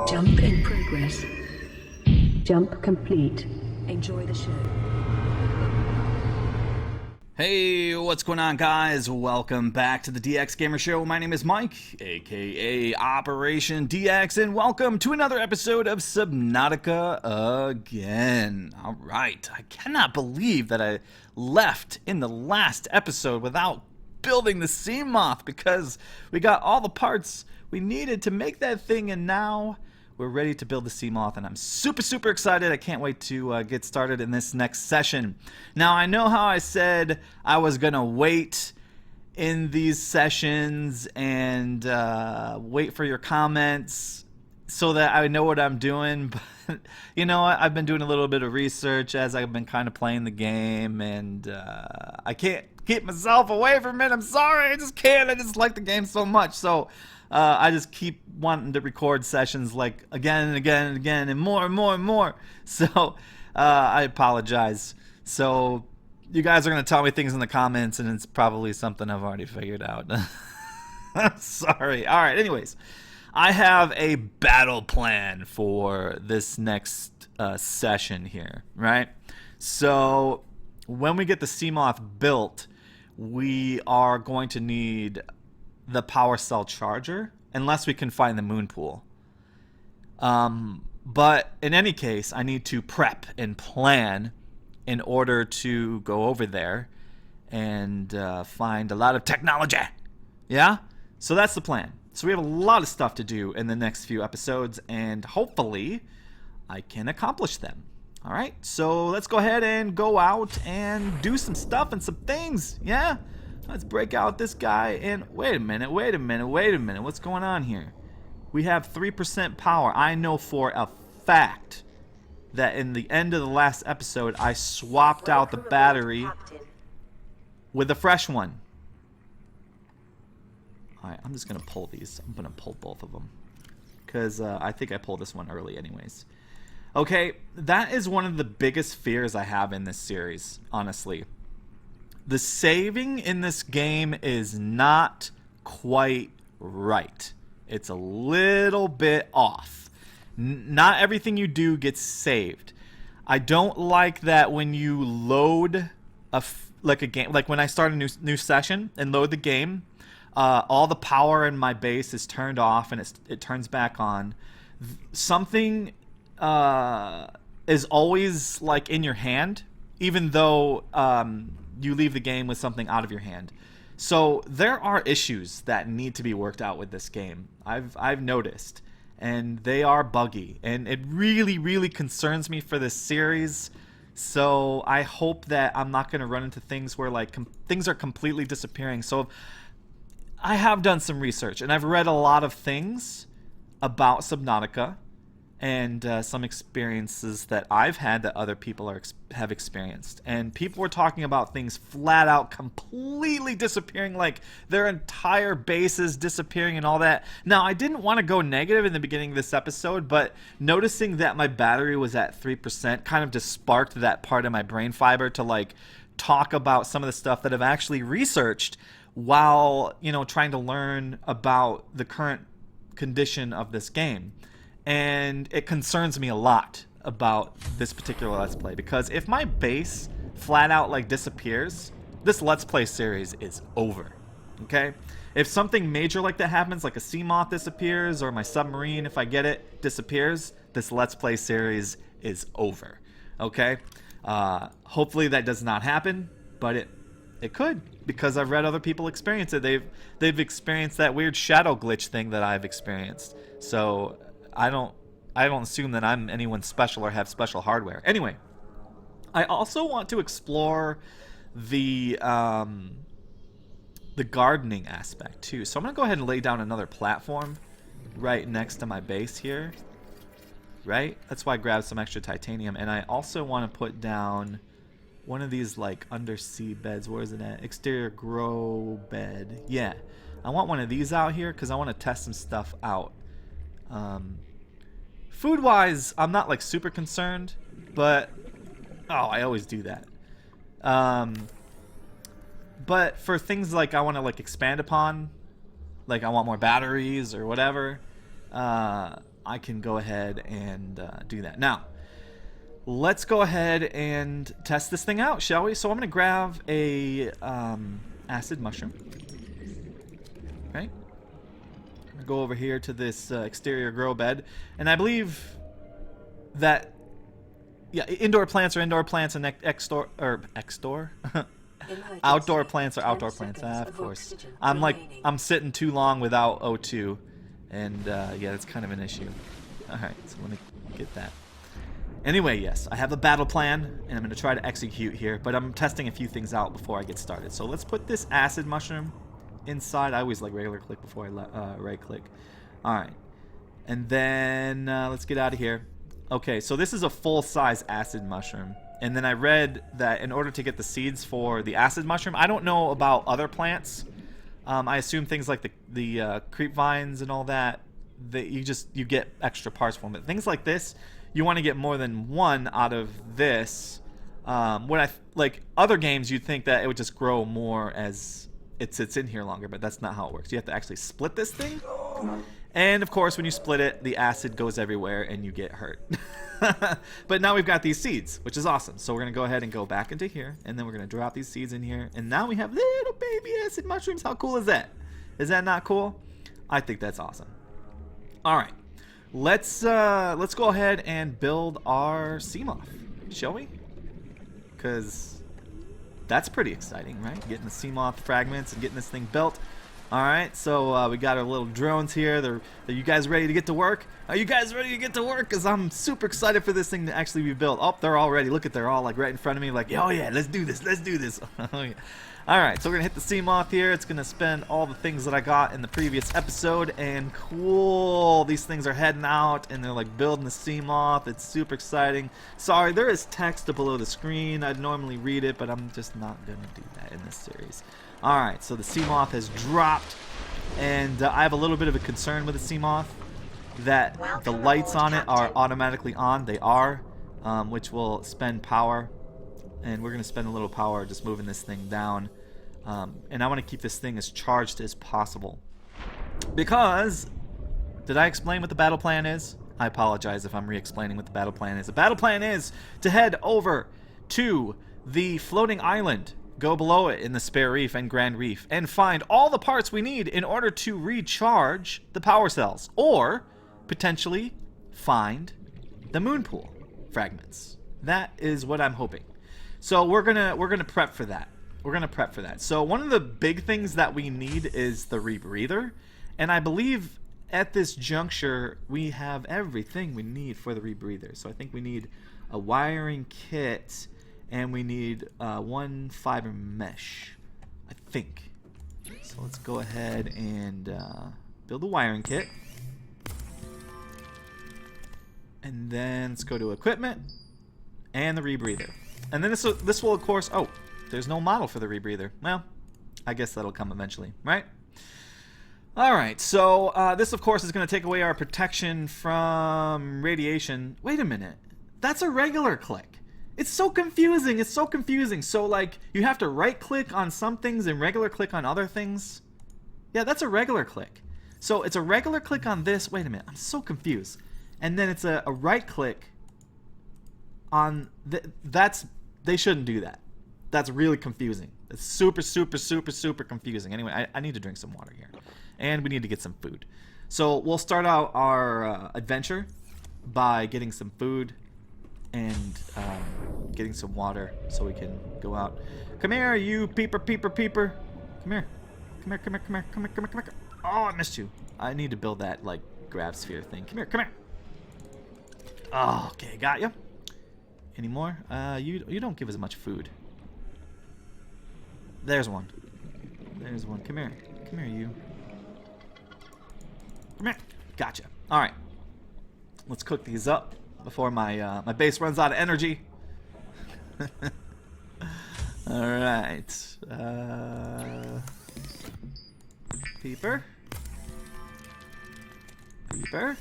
Jump in progress. Jump complete. Enjoy the show. Hey, what's going on, guys? Welcome back to the DX Gamer Show. My name is Mike, aka Operation DX, and welcome to another episode of Subnautica Again. Alright, I cannot believe that I left in the last episode without building the sea moth because we got all the parts we needed to make that thing, and now we're ready to build the sea moth, and I'm super excited. I can't wait to get started in this next session. Now, I know how I said I was gonna wait in these sessions and wait for your comments so that I know what I'm doing, but you know what? I've been doing a little bit of research as I've been kind of playing the game, and I can't keep myself away from it. I'm sorry, I just can't. I just like the game so much, so I just keep wanting to record sessions like again and again and again and more and more and more. So I apologize. So you guys are going to tell me things in the comments, and it's probably something I've already figured out. I'm sorry. All right, anyways. I have a battle plan for this next session here, right? So when we get the sea moth built, we are going to need the power cell charger, unless we can find the moon pool. But in any case, I need to prep and plan in order to go over there and find a lot of technology. Yeah? So that's the plan. So we have a lot of stuff to do in the next few episodes, and hopefully I can accomplish them. Alright, so let's go ahead and go out and do some stuff and some things. Yeah? Let's break out this guy and wait a minute. What's going on here? We have 3% power. I know for a fact that in the end of the last episode, I swapped out the battery with a fresh one. Alright, I'm just going to pull these. I'm going to pull both of them, because I think I pulled this one early anyways. Okay, that is one of the biggest fears I have in this series, honestly. The saving in this game is not quite right. It's a little bit off. Not everything you do gets saved. I don't like that when you load a game, like when I start a new session and load the game, all the power in my base is turned off and it turns back on. Something is always like in your hand, even though you leave the game with something out of your hand. So there are issues that need to be worked out with this game. I've noticed, and they are buggy, and it really concerns me for this series. So I hope that I'm not going to run into things where like things are completely disappearing. So I have done some research, and I've read a lot of things about Subnautica and some experiences that I've had that other people have experienced. And people were talking about things flat out completely disappearing, like their entire bases disappearing and all that. Now, I didn't want to go negative in the beginning of this episode, but noticing that my battery was at 3% kind of just sparked that part of my brain fiber to like talk about some of the stuff that I've actually researched while, you know, trying to learn about the current condition of this game. And it concerns me a lot about this particular Let's Play, because if my base flat out like disappears, this Let's Play series is over. Okay? If something major like that happens, like a sea moth disappears, or my submarine, if I get it, disappears, this Let's Play series is over. Okay? Hopefully that does not happen, but it could, because I've read other people experience it. They've experienced that weird shadow glitch thing that I've experienced. So I don't assume that I'm anyone special or have special hardware. Anyway, I also want to explore the gardening aspect too. So I'm gonna go ahead and lay down another platform right next to my base here. Right? That's why I grabbed some extra titanium, and I also want to put down one of these like undersea beds. Where is it at? Exterior grow bed. Yeah, I want one of these out here because I want to test some stuff out. Food wise, I'm not like super concerned, but I always do that. But for things like I want to like expand upon, like I want more batteries or whatever, I can go ahead and do that. Now, let's go ahead and test this thing out, shall we? So I'm going to grab a acid mushroom. Okay. Go over here to this exterior grow bed, and I believe that indoor plants are indoor plants, and outdoor plants are outdoor plants. Of course. I'm sitting too long without O2, and yeah, that's kind of an issue. All right, so let me get that. Anyway, yes, I have a battle plan, and I'm going to try to execute here, but I'm testing a few things out before I get started. So let's put this acid mushroom inside. I always like regular click before I right click. All right, and then let's get out of here. Okay, so this is a full-size acid mushroom, and then I read that in order to get the seeds for the acid mushroom, I don't know about other plants. I assume things like the creep vines and all that you get extra parts from it. Things like this, you want to get more than one out of this. Like other games, you'd think that it would just grow more as it sits in here longer, but that's not how it works. You have to actually split this thing. And of course, when you split it, the acid goes everywhere and you get hurt. But now we've got these seeds, which is awesome. So we're going to go ahead and go back into here, and then we're going to drop these seeds in here. And now we have little baby acid mushrooms. How cool is that? Is that not cool? I think that's awesome. All right. Let's go ahead and build our sea moth, shall we? Because that's pretty exciting, right? Getting the sea moth fragments and getting this thing built. All right, so we got our little drones here. Are you guys ready to get to work? Are you guys ready to get to work? Because I'm super excited for this thing to actually be built. Oh, they're all ready. Look at, they're all like right in front of me like, oh yeah, let's do this, let's do this. Oh, yeah. All right, so we're gonna hit the sea moth here. It's gonna spend all the things that I got in the previous episode, and cool, these things are heading out and they're like building the sea moth. It's super exciting. Sorry, there is text below the screen. I'd normally read it, but I'm just not gonna do that in this series. All right, so the sea moth has dropped, and I have a little bit of a concern with the sea moth that the lights on it are automatically on. They are, which will spend power, and we're gonna spend a little power just moving this thing down. And I want to keep this thing as charged as possible. Because, did I explain what the battle plan is? I apologize if I'm re-explaining what the battle plan is. The battle plan is to head over to the floating island, go below it in the Spare Reef and Grand Reef, and find all the parts we need in order to recharge the power cells. Or, potentially, find the moon pool fragments. That is what I'm hoping. So we're gonna prep for that. We're going to prep for that. So one of the big things that we need is the Rebreather. And I believe at this juncture, we have everything we need for the Rebreather. So I think we need a wiring kit, and we need one fiber mesh, I think. So let's go ahead and build a wiring kit. And then let's go to equipment and the Rebreather. And then this will, of course... Oh, there's no model for the Rebreather. Well, I guess that'll come eventually, right? Alright, so this, of course, is going to take away our protection from radiation. Wait a minute. That's a regular click. It's so confusing. It's so confusing. So, like, you have to right-click on some things and regular click on other things. Yeah, that's a regular click. So, it's a regular click on this. Wait a minute. I'm so confused. And then it's a right-click on... They shouldn't do that. That's really confusing. It's super, super, super, super confusing. Anyway, I need to drink some water here. And we need to get some food. So we'll start out our adventure by getting some food and getting some water so we can go out. Come here, you peeper, peeper, peeper. Come here. Come here, come here, come here, come here, come here, come here. Oh, I missed you. I need to build that, like, grab sphere thing. Come here, come here. Oh, okay, got you. Any more? You don't give us much food. There's one. There's one. Come here. Come here, you. Come here. Gotcha. All right. Let's cook these up before my my base runs out of energy. All right. Peeper. Peeper.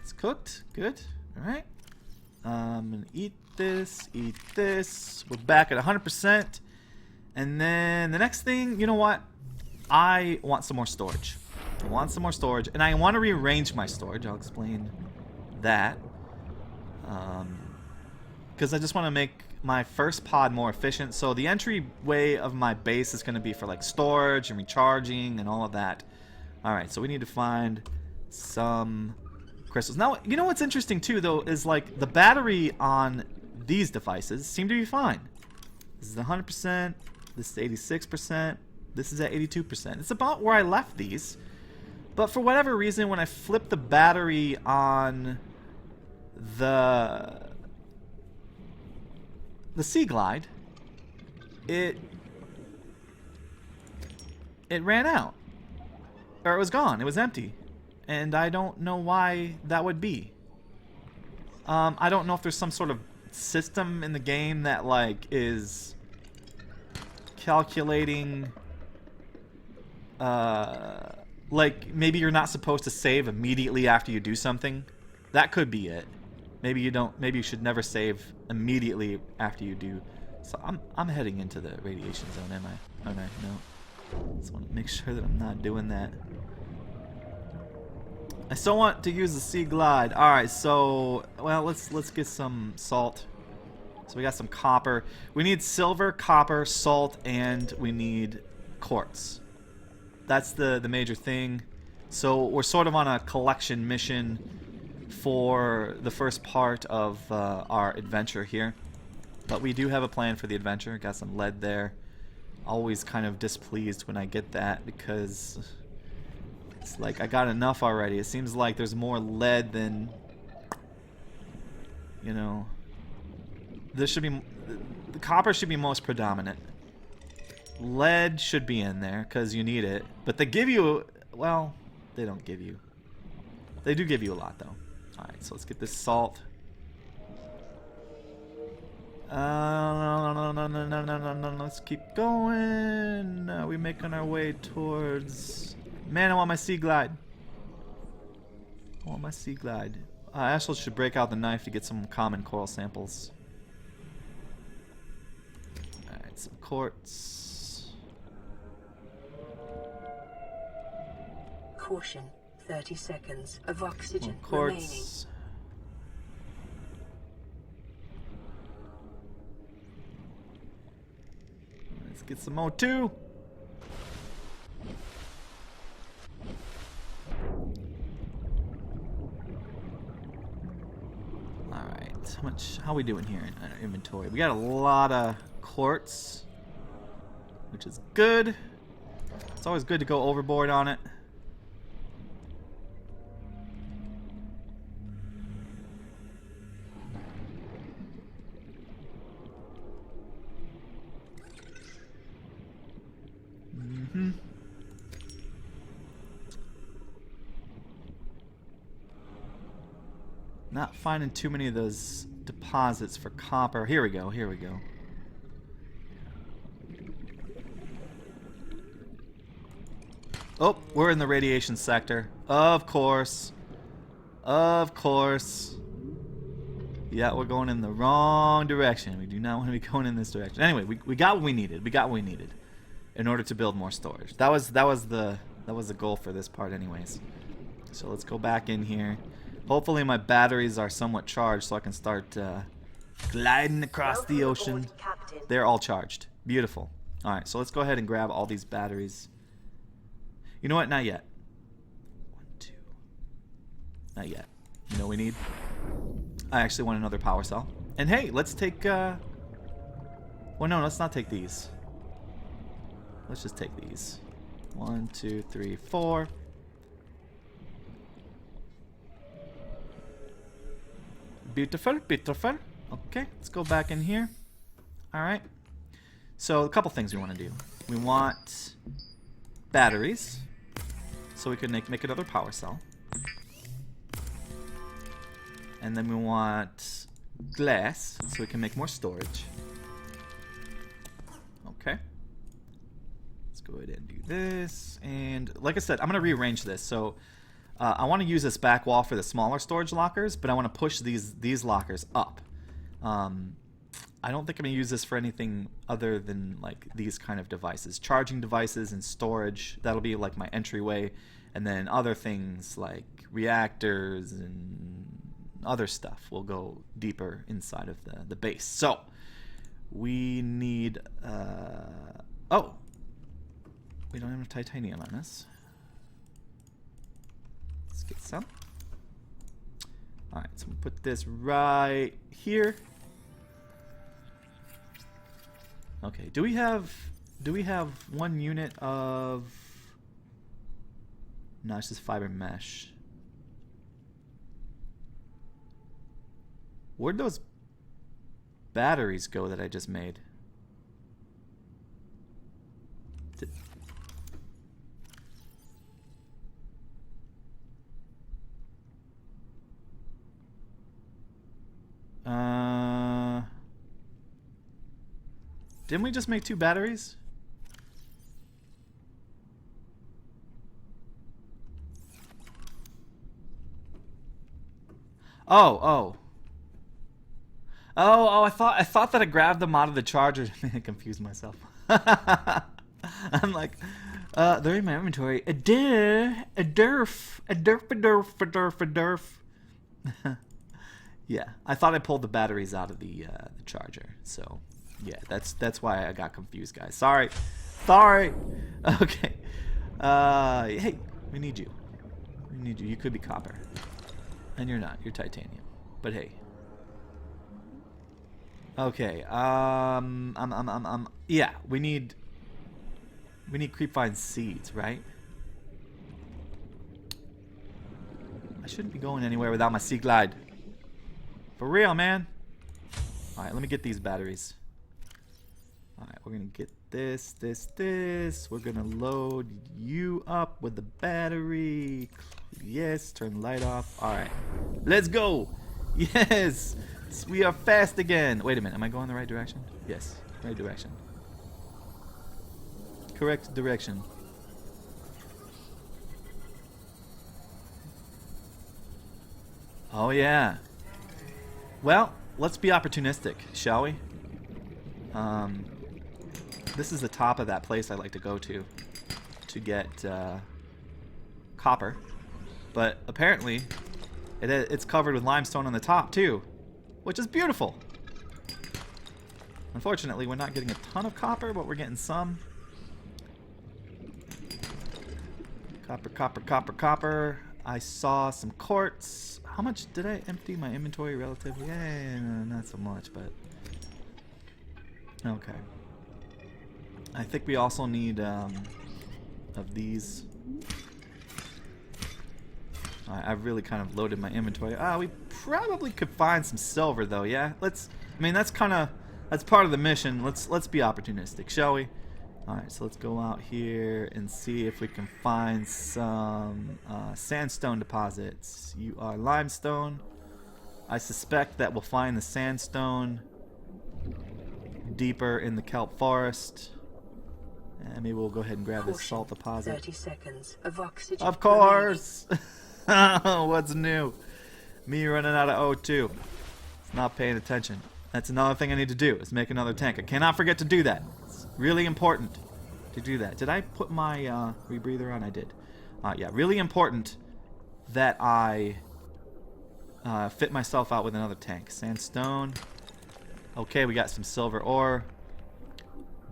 It's cooked. Good. All right. I'm gonna eat this, eat this. We're back at 100%. And then the next thing, you know what? I want some more storage. I want some more storage, and I want to rearrange my storage. I'll explain that. Because I just want to make my first pod more efficient. So the entryway of my base is going to be for like storage and recharging and all of that. Alright, so we need to find some crystals. Now, you know what's interesting too, though, is like the battery on these devices seem to be fine. This is 100%, this is 86%, this is at 82%. It's about where I left these. But for whatever reason, when I flip the battery on the Sea Glide, it ran out. Or it was gone. It was empty. And I don't know why that would be. I don't know if there's some sort of system in the game that like is calculating like maybe you're not supposed to save immediately after you do something. That could be it. Maybe you don't. Maybe you should never save immediately after you do. So I'm heading into the radiation zone, am I? Am I? No. Just want to make sure that I'm not doing that. I still want to use the Sea Glide. All right. So well, let's get some salt. So we got some copper. We need silver, copper, salt, and we need quartz. That's the major thing. So we're sort of on a collection mission for the first part of our adventure here. But we do have a plan for the adventure. Got some lead there. Always kind of displeased when I get that because it's like I got enough already. It seems like there's more lead than, you know, this should be, the copper should be most predominant. Lead should be in there because you need it. But they give you, well, they don't give you. They do give you a lot though. Alright, so let's get this salt. No, let's keep going. We're making our way towards... Man, I want my Sea Glide. I want my Sea Glide. I actually should break out the knife to get some common coral samples. Alright, some quartz. Caution. 30 seconds of oxygen Quartz. remaining. Let's get some O2. Alright, how are we doing here in our inventory? We got a lot of quartz, which is good. It's always good to go overboard on it. Not finding too many of those deposits for copper. Here we go, here we go. Oh, we're in the radiation sector. Of course. Of course. Yeah, we're going in the wrong direction. We do not want to be going in this direction. Anyway, we got what we needed. We got what we needed in order to build more storage. That was the goal for this part anyways. So let's go back in here. Hopefully my batteries are somewhat charged so I can start gliding across the ocean. They're all charged. Beautiful. Alright, so let's go ahead and grab all these batteries. You know what? Not yet. 1, 2. Not yet. You know what we need? I actually want another power cell. And hey, let's take... well, no, let's not take these. Let's just take these. 1, 2, 3, 4. Beautiful, beautiful. Okay, let's go back in here. Alright. So, a couple things we want to do. We want batteries, so we can make another power cell. And then we want glass, so we can make more storage. Okay. Let's go ahead and do this. And like I said, I'm going to rearrange this. So I want to use this back wall for the smaller storage lockers, but I want to push these lockers up. I don't think I'm going to use this for anything other than like these kind of devices. Charging devices and storage, that'll be like my entryway. And then other things like reactors and other stuff will go deeper inside of the base. So we need... oh! We don't have enough titanium on us. Let's get some. Alright, so we'll put this right here. Okay, do we have 1 unit of... No, it's just fiber mesh. Where'd those batteries go that I just made? Didn't we just make 2 batteries? Oh, I thought that I grabbed them out of the charger. I confused myself. I'm like, they're in my inventory. A derf. Yeah, I thought I pulled the batteries out of the charger. So, yeah, that's why I got confused, guys. Sorry. Okay. Hey, we need you. We need you. You could be copper. And you're not. You're titanium. But hey. Okay. Yeah, we need creepvine seeds, right? I shouldn't be going anywhere without my sea glide. For real, man. All right, let me get these batteries. All right, we're gonna get this. We're gonna load you up with the battery. Yes, turn the light off. All right, let's go. Yes, we are fast again. Wait a minute, am I going the right direction? Yes, right direction. Correct direction. Oh yeah. Well, let's be opportunistic, shall we? This is the top of that place I like to go to get copper. But apparently, it's covered with limestone on the top too, which is beautiful. Unfortunately, we're not getting a ton of copper, but we're getting some. Copper. I saw some quartz. How much did I empty my inventory relatively? Yeah, not so much, but... Okay. I think we also need of these. I've really kind of loaded my inventory. We probably could find some silver though, yeah? I mean, that's part of the mission. Let's be opportunistic, shall we? Alright, so let's go out here and see if we can find some sandstone deposits. You are limestone. I suspect that we'll find the sandstone deeper in the kelp forest. And maybe we'll go ahead and grab this salt deposit. 30 seconds of oxygen. Of course! What's new? Me running out of O2. It's not paying attention. That's another thing I need to do, is make another tank. I cannot forget to do that. It's really important to do that. Did I put my rebreather on? I did. Yeah, really important that I fit myself out with another tank. Sandstone. Okay, we got some silver ore.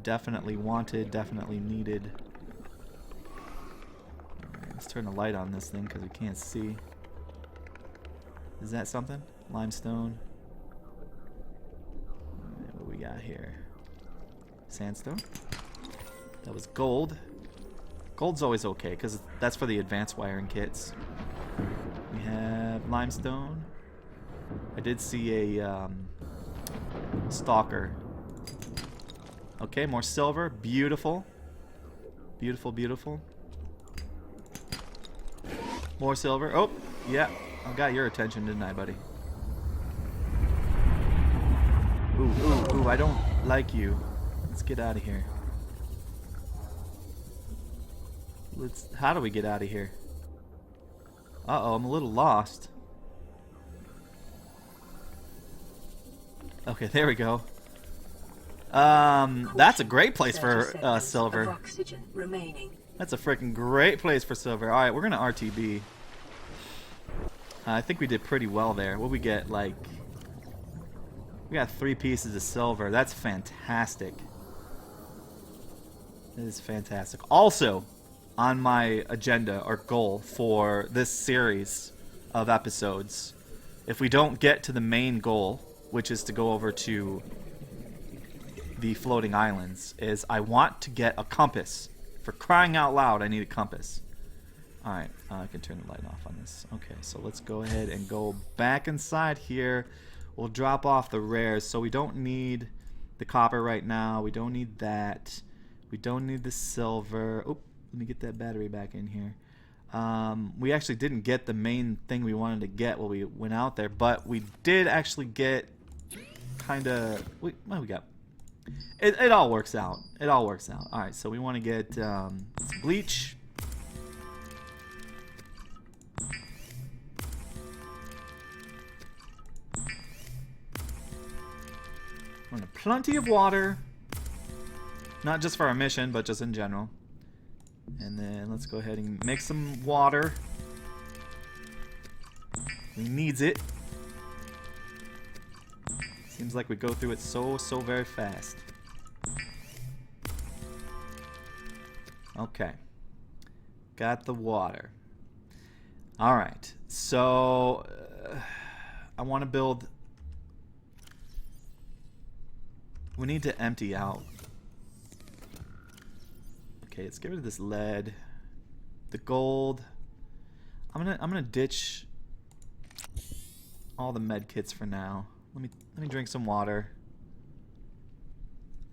Definitely wanted, definitely needed. Alright, let's turn the light on this thing because we can't see. Is that something? Limestone. Alright, what we got here? Sandstone. That was gold. Gold's always okay because that's for the advanced wiring kits. We have limestone. I did see a stalker. Okay, more silver. Beautiful. Beautiful. More silver. Oh, yeah. I got your attention, didn't I, buddy? Ooh, I don't like you. Let's get out of here. How do we get out of here? Uh-oh, I'm a little lost. Okay, there we go. That's a great place for silver. Oxygen remaining. That's a freaking great place for silver. Alright, we're gonna RTB. I think we did pretty well there. What we get, like... We got 3 pieces of silver. That's fantastic. That is fantastic. Also, on my agenda or goal for this series of episodes, if we don't get to the main goal, which is to go over to the floating islands, is I want to get a compass. For crying out loud, I need a compass. Alright, I can turn the light off on this. Okay, so let's go ahead and go back inside here. We'll drop off the rares. So we don't need the copper right now. We don't need that. We don't need the silver. Oh, let me get that battery back in here. We actually didn't get the main thing we wanted to get while we went out there, but we did actually get kind of... What we got? It all works out. It all works out. Alright, so we want to get some bleach. Want plenty of water. Not just for our mission, but just in general. And then let's go ahead and make some water. We needs it. Seems like we go through it so very fast. Okay. Got the water. Alright. So, I want to build... We need to empty out. Okay, let's get rid of this lead. The gold. I'm gonna ditch all the med kits for now. Let me drink some water.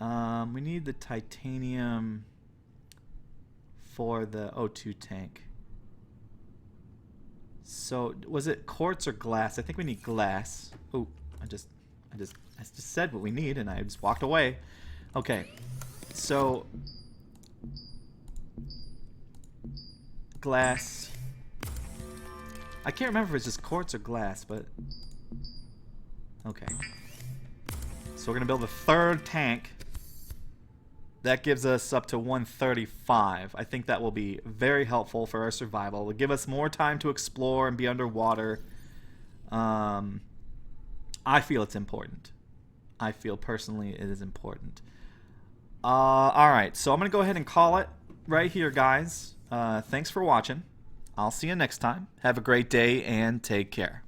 We need the titanium for the O2 tank. So was it quartz or glass? I think we need glass. Oh, I just said what we need and I just walked away. Okay, so glass. I can't remember if it's just quartz or glass, but okay. So we're gonna build a 3rd tank. That gives us up to 135. I think that will be very helpful for our survival. It will give us more time to explore and be underwater. I feel it's important. I feel personally it is important. Alright, so I'm going to go ahead and call it right here, guys. Thanks for watching. I'll see you next time. Have a great day and take care.